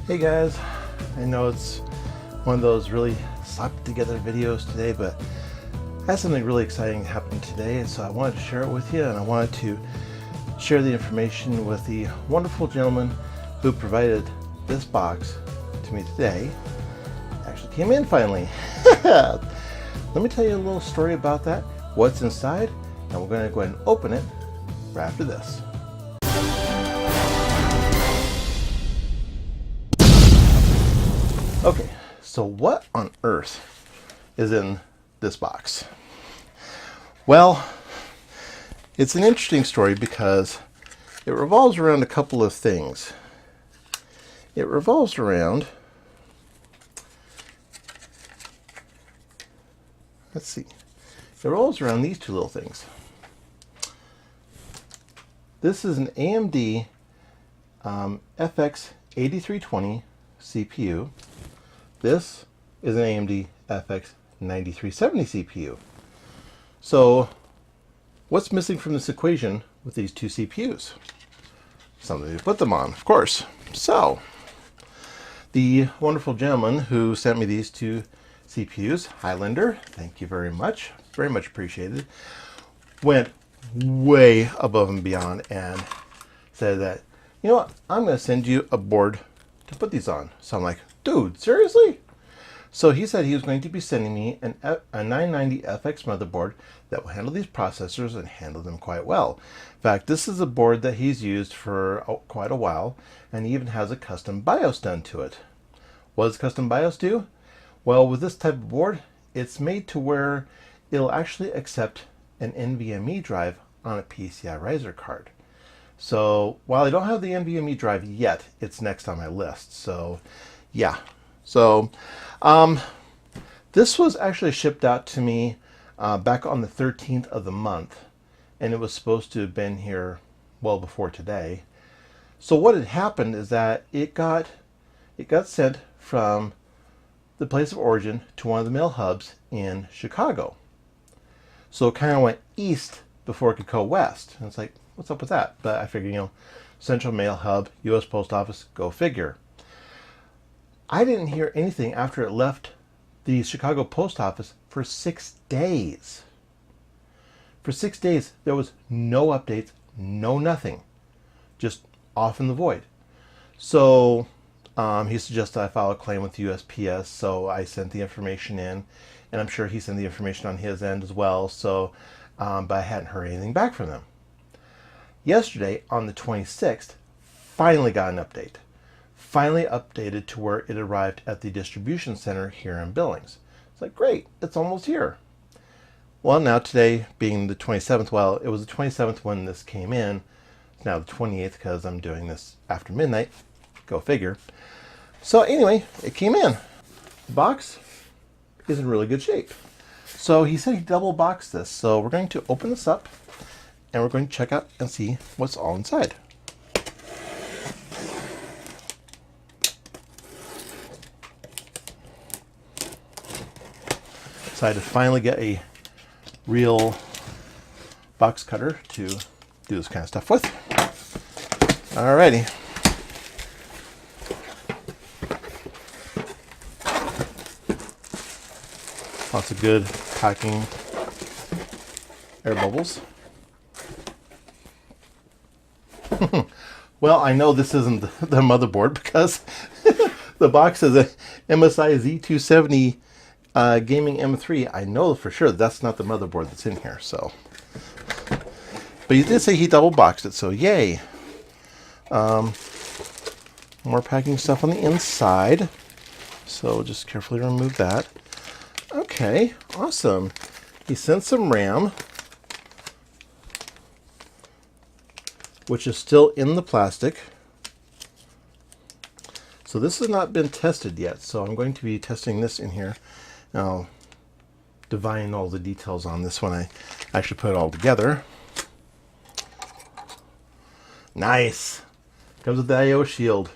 Hey guys, I know it's one of those really slapped together videos today, but I had something really exciting happen today, and so I wanted to share it with you, and I wanted to share the information with the wonderful gentleman who provided this box to me today. It actually came in finally. Let me tell you a little story about that, what's inside, and we're going to go ahead and open it right after this. Okay, so what on earth is in this box? Well, it's an interesting story because it revolves around a couple of things. It revolves around, let's see, it revolves around these two little things. This is an AMD FX 8320 CPU. This is an AMD FX 9370 CPU. So what's missing from this equation with these two CPUs? Something to put them on, of course. So the wonderful gentleman who sent me these two CPUs, Highlander, thank you very much appreciated, went way above and beyond and said that, you know what, I'm going to send you a board to put these on. So I'm like, dude, seriously? So he said he was going to be sending me a 990 FX motherboard that will handle these processors and handle them quite well. In fact, this is a board that he's used for quite a while, and he even has a custom BIOS done to it. What does custom BIOS do? Well, with this type of board, it's made to where it'll actually accept an NVMe drive on a PCI riser card. So while I don't have the NVMe drive yet, it's next on my list. So yeah. So this was actually shipped out to me back on the 13th of the month, and it was supposed to have been here well before today. So what had happened is that it got sent from the place of origin to one of the mail hubs in Chicago. So it kind of went east before it could go west. And it's like, what's up with that? But I figured, you know, Central Mail Hub, U.S. Post Office, go figure. I didn't hear anything after it left the Chicago Post Office for 6 days. For 6 days, there was no updates, no nothing. Just off in the void. So he suggested I file a claim with USPS, so I sent the information in, and I'm sure he sent the information on his end as well, so, but I hadn't heard anything back from them. Yesterday, on the 26th, finally got an update. Finally updated to where it arrived at the distribution center here in Billings. It's like, great, it's almost here. Well, now today being the 27th, well, it was the 27th when this came in. It's now the 28th because I'm doing this after midnight. Go figure. So anyway, it came in. The box is in really good shape. So he said he double boxed this. So we're going to open this up and we're going to check out and see what's all inside. Decided to finally get a real box cutter to do this kind of stuff with. Alrighty. Lots of good packing air bubbles. Well, I know this isn't the motherboard because the box is a MSI Z270 Gaming M3. I know for sure that's not the motherboard that's in here. So, but he did say he double boxed it, so yay. More packing stuff on the inside. So just carefully remove that. Okay, awesome. He sent some RAM, which is still in the plastic. So this has not been tested yet, so I'm going to be testing this in here. Now, divine all the details on this when I actually put it all together. Nice. Comes with the I/O shield.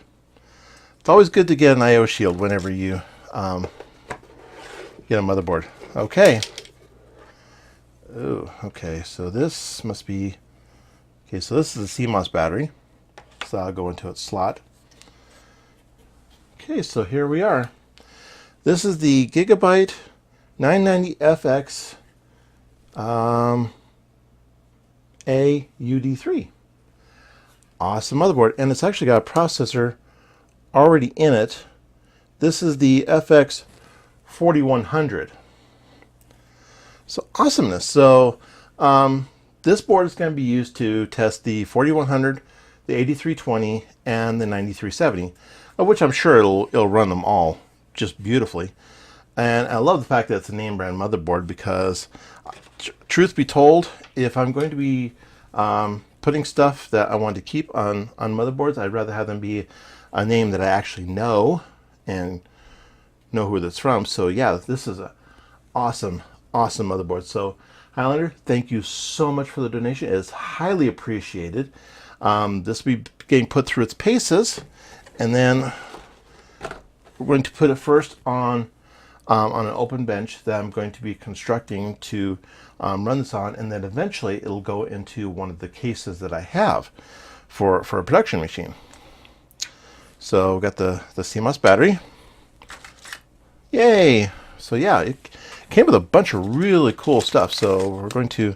It's always good to get an I/O shield whenever you get a motherboard. Okay. Oh, okay. So this must be Okay, so this is a CMOS battery, so I'll go into its slot. Okay, so here we are. This is the Gigabyte 990FX AUD3. Awesome motherboard, and it's actually got a processor already in it. This is the FX 4100. So awesomeness. So this board is going to be used to test the 4100, the 8320, and the 9370, of which I'm sure it'll run them all just beautifully. And I love the fact that it's a name brand motherboard because, truth be told, if I'm going to be putting stuff that I want to keep on motherboards, I'd rather have them be a name that I actually know and know who that's from. So yeah, this is a awesome motherboard. So Highlander, thank you so much for the donation. It is highly appreciated. This will be getting put through its paces, and then we're going to put it first on an open bench that I'm going to be constructing to run this on, and then eventually it'll go into one of the cases that I have for a production machine. So we've got the CMOS battery. Yay! So yeah, it came with a bunch of really cool stuff. So we're going to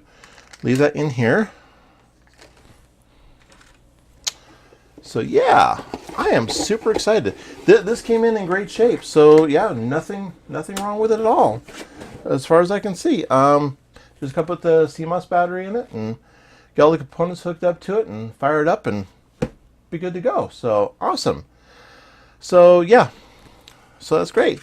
leave that in here. So yeah, I am super excited. This came in great shape. So yeah, nothing wrong with it at all, as far as I can see. Just gonna put the CMOS battery in it and get all the components hooked up to it and fire it up and be good to go. So awesome. So yeah, so that's great.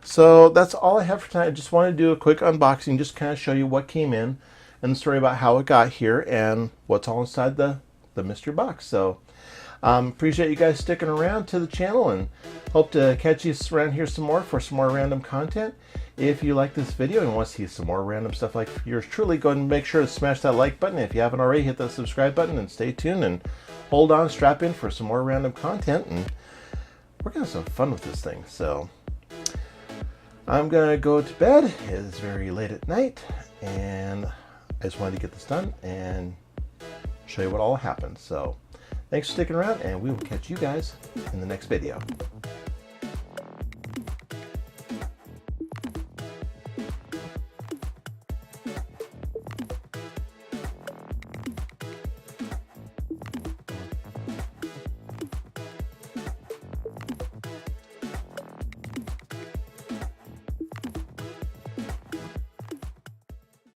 So that's all I have for tonight. I just wanted to do a quick unboxing, just kind of show you what came in and the story about how it got here and what's all inside the mystery box. So appreciate you guys sticking around to the channel, and hope to catch you around here some more for some more random content. If you like this video and want to see some more random stuff like yours truly, go ahead and make sure to smash that like button. If you haven't already, hit that subscribe button and stay tuned and hold on, strap in for some more random content, and we're gonna have some fun with this thing. So I'm gonna go to bed. It is very late at night, and I just wanted to get this done and show you what all happened. So thanks for sticking around, and we will catch you guys in the next video.